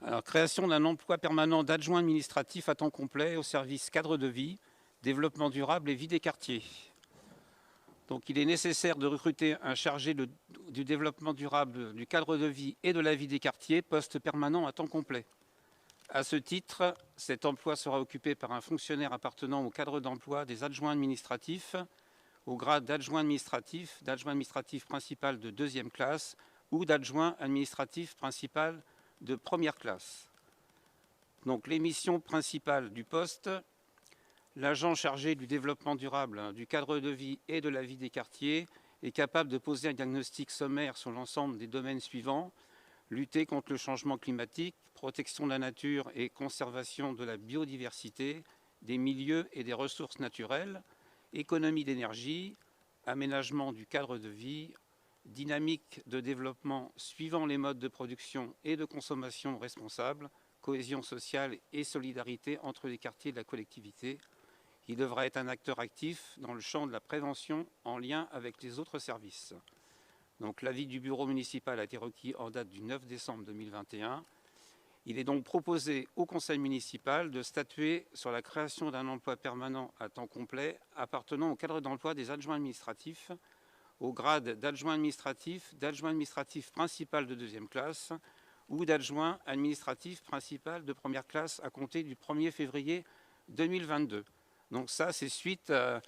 Alors, création d'un emploi permanent d'adjoint administratif à temps complet au service cadre de vie, développement durable et vie des quartiers. Donc, il est nécessaire de recruter un chargé du développement durable, du cadre de vie et de la vie des quartiers, poste permanent à temps complet. À ce titre, cet emploi sera occupé par un fonctionnaire appartenant au cadre d'emploi des adjoints administratifs, au grade d'adjoint administratif principal de 2e classe ou d'adjoint administratif principal de 1re classe. Donc, les missions principales du poste: l'agent chargé du développement durable, du cadre de vie et de la vie des quartiers est capable de poser un diagnostic sommaire sur l'ensemble des domaines suivants: lutter contre le changement climatique, protection de la nature et conservation de la biodiversité, des milieux et des ressources naturelles, économie d'énergie, aménagement du cadre de vie, dynamique de développement suivant les modes de production et de consommation responsables, cohésion sociale et solidarité entre les quartiers de la collectivité. Il devra être un acteur actif dans le champ de la prévention en lien avec les autres services. Donc, l'avis du bureau municipal a été requis en date du 9 décembre 2021. Il est donc proposé au conseil municipal de statuer sur la création d'un emploi permanent à temps complet appartenant au cadre d'emploi des adjoints administratifs, au grade d'adjoint administratif principal de 2e classe ou d'adjoint administratif principal de 1re classe à compter du 1er février 2022. Donc ça, c'est suite à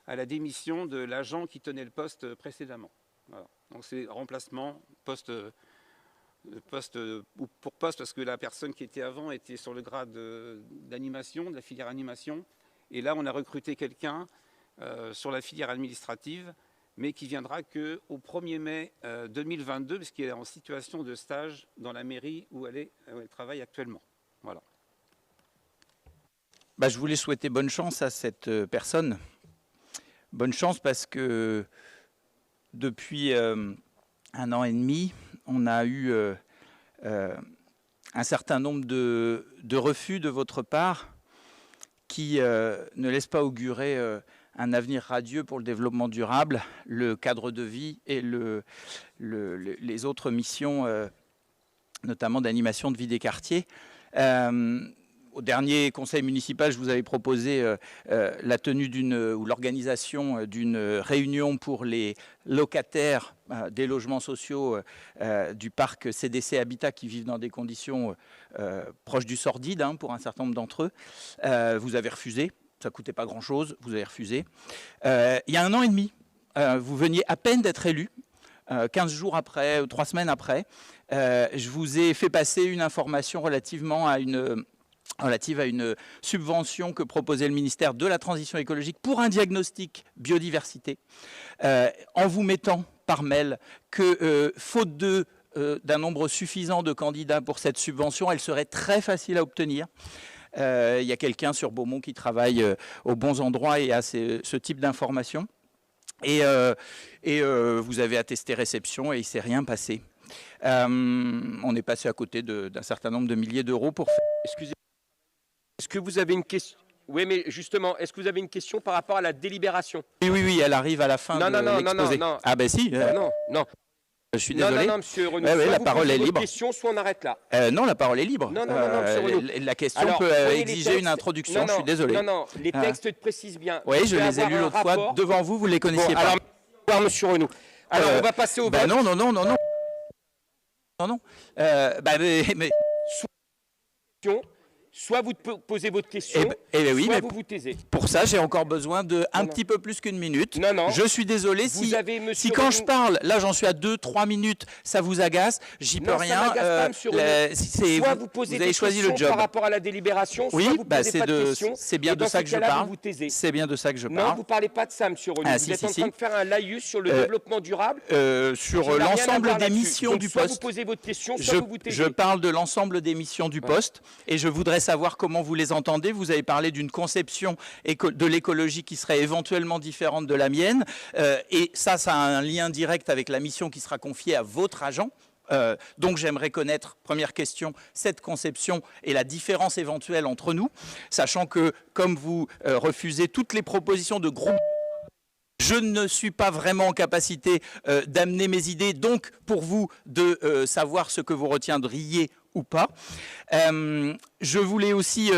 la démission de l'agent qui tenait le poste précédemment. Voilà. Donc c'est remplacement, poste pour poste, parce que la personne qui était avant était sur le grade d'animation, de la filière animation. Et là, on a recruté quelqu'un sur la filière administrative, mais qui viendra qu'au 1er mai 2022, puisqu'il est en situation de stage dans la mairie où elle travaille actuellement. Voilà. Je voulais souhaiter bonne chance à cette personne. Bonne chance parce que depuis 1 an et demi, on a eu un certain nombre de refus de votre part qui ne laissent pas augurer un avenir radieux pour le développement durable, le cadre de vie et les autres missions, notamment d'animation de vie des quartiers. Au dernier conseil municipal, je vous avais proposé la tenue ou l'organisation d'une réunion pour les locataires des logements sociaux du parc CDC Habitat qui vivent dans des conditions proches du sordide pour un certain nombre d'entre eux. Vous avez refusé, ça ne coûtait pas grand-chose, vous avez refusé. Il y a 1 an et demi, vous veniez à peine d'être élu. 15 jours après, 3 semaines après, je vous ai fait passer une information relative à une subvention que proposait le ministère de la Transition écologique pour un diagnostic biodiversité, en vous mettant par mail que, faute d'un nombre suffisant de candidats pour cette subvention, elle serait très facile à obtenir. Il y a quelqu'un sur Beaumont qui travaille aux bons endroits et a ce type d'informations. Et vous avez attesté réception et il ne s'est rien passé. On est passé à côté d'un certain nombre de milliers d'euros pour faire... Excusez-moi. Est-ce que vous avez une question? Oui, mais justement, est-ce que vous avez une question par rapport à la délibération? Oui, elle arrive à la fin de l'exposé. Non. Ah ben si. Non. Je suis désolé. Non, monsieur Renaud. Ouais, la parole est libre. Question, soit on arrête là. Non, la parole est libre. Non, monsieur Renaud. La question peut exiger une introduction, je suis désolé. Non, les textes précisent bien. Oui, je les ai lus l'autre fois devant vous, vous ne les connaissiez pas. Alors, monsieur Renaud. Alors, on va passer au vote. Non. Soit vous posez votre question, soit vous vous taisez. Pour ça, j'ai encore besoin d'un petit peu plus qu'une minute. Non. Je suis désolé si quand je parle, là j'en suis à 2-3 minutes, ça vous agace, j'y peux rien. Ça m'agace pas, monsieur Renaud. Soit vous posez des questions par rapport à la délibération, soit vous posez pas de questions. C'est bien de ça que je parle. C'est bien de ça que je parle. Non, vous ne parlez pas de ça, monsieur Renaud. Vous êtes en train de faire un laïus sur le développement durable. Sur l'ensemble des missions du poste. Soit vous posez votre question, soit vous vous taisez. Je parle de l'ensemble des missions du poste et je voudrais savoir comment vous les entendez. Vous avez parlé d'une conception de l'écologie qui serait éventuellement différente de la mienne. Et ça a un lien direct avec la mission qui sera confiée à votre agent. Donc j'aimerais connaître, première question, cette conception et la différence éventuelle entre nous, sachant que comme vous refusez toutes les propositions de groupe, je ne suis pas vraiment en capacité d'amener mes idées, donc pour vous de savoir ce que vous retiendriez ou pas. Je voulais aussi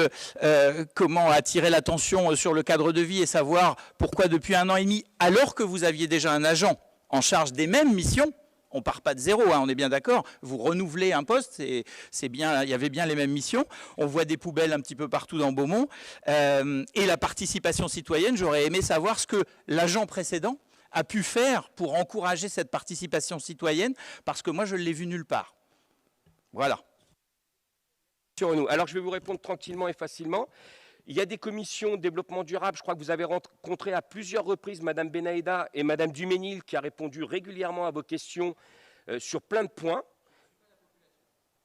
comment attirer l'attention sur le cadre de vie et savoir pourquoi depuis 1 an et demi, alors que vous aviez déjà un agent en charge des mêmes missions, on ne part pas de zéro, hein, on est bien d'accord, vous renouvelez un poste, c'est bien, il y avait bien les mêmes missions, on voit des poubelles un petit peu partout dans Beaumont, et la participation citoyenne, j'aurais aimé savoir ce que l'agent précédent a pu faire pour encourager cette participation citoyenne, parce que moi je ne l'ai vu nulle part. Voilà. Alors je vais vous répondre tranquillement et facilement. Il y a des commissions de développement durable, je crois que vous avez rencontré à plusieurs reprises Madame Benaïda et Madame Duménil qui a répondu régulièrement à vos questions sur plein de points.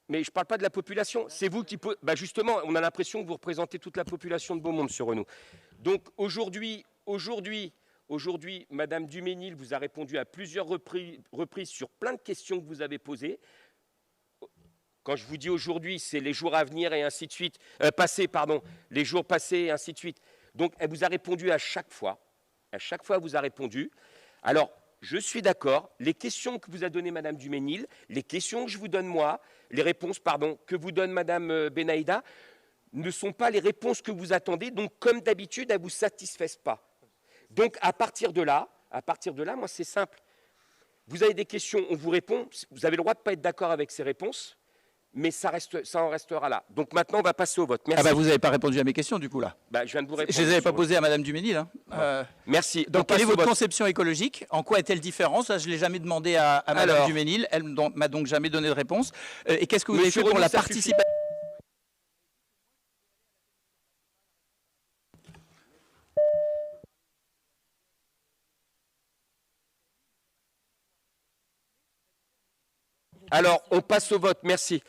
Mais je ne parle pas de la population, c'est vous qui... justement, on a l'impression que vous représentez toute la population de Beaumont, monsieur Renaud. Donc aujourd'hui, Madame Duménil vous a répondu à plusieurs reprises sur plein de questions que vous avez posées. Quand je vous dis aujourd'hui, c'est les jours à venir et ainsi de suite, les jours passés et ainsi de suite. Donc, elle vous a répondu à chaque fois. À chaque fois, elle vous a répondu. Alors, je suis d'accord. Les questions que vous a données Madame Duménil, les questions que je vous donne moi, les réponses, que vous donne Madame Benaïda, ne sont pas les réponses que vous attendez. Donc, comme d'habitude, elles ne vous satisfaisent pas. Donc, à partir de là, moi, c'est simple. Vous avez des questions, on vous répond. Vous avez le droit de ne pas être d'accord avec ces réponses. Mais ça en restera là. Donc maintenant, on va passer au vote. Merci. Vous n'avez pas répondu à mes questions, du coup, là. Je viens de vous répondre. Je ne les avais pas posées à Madame Duménil. Hein. Merci. Donc, quelle est votre conception écologique? En quoi est-elle différente? Ça, je ne l'ai jamais demandé à Madame Duménil. Elle ne m'a donc jamais donné de réponse. Et qu'est-ce que vous avez fait pour la participation? Alors, on passe au vote. Merci.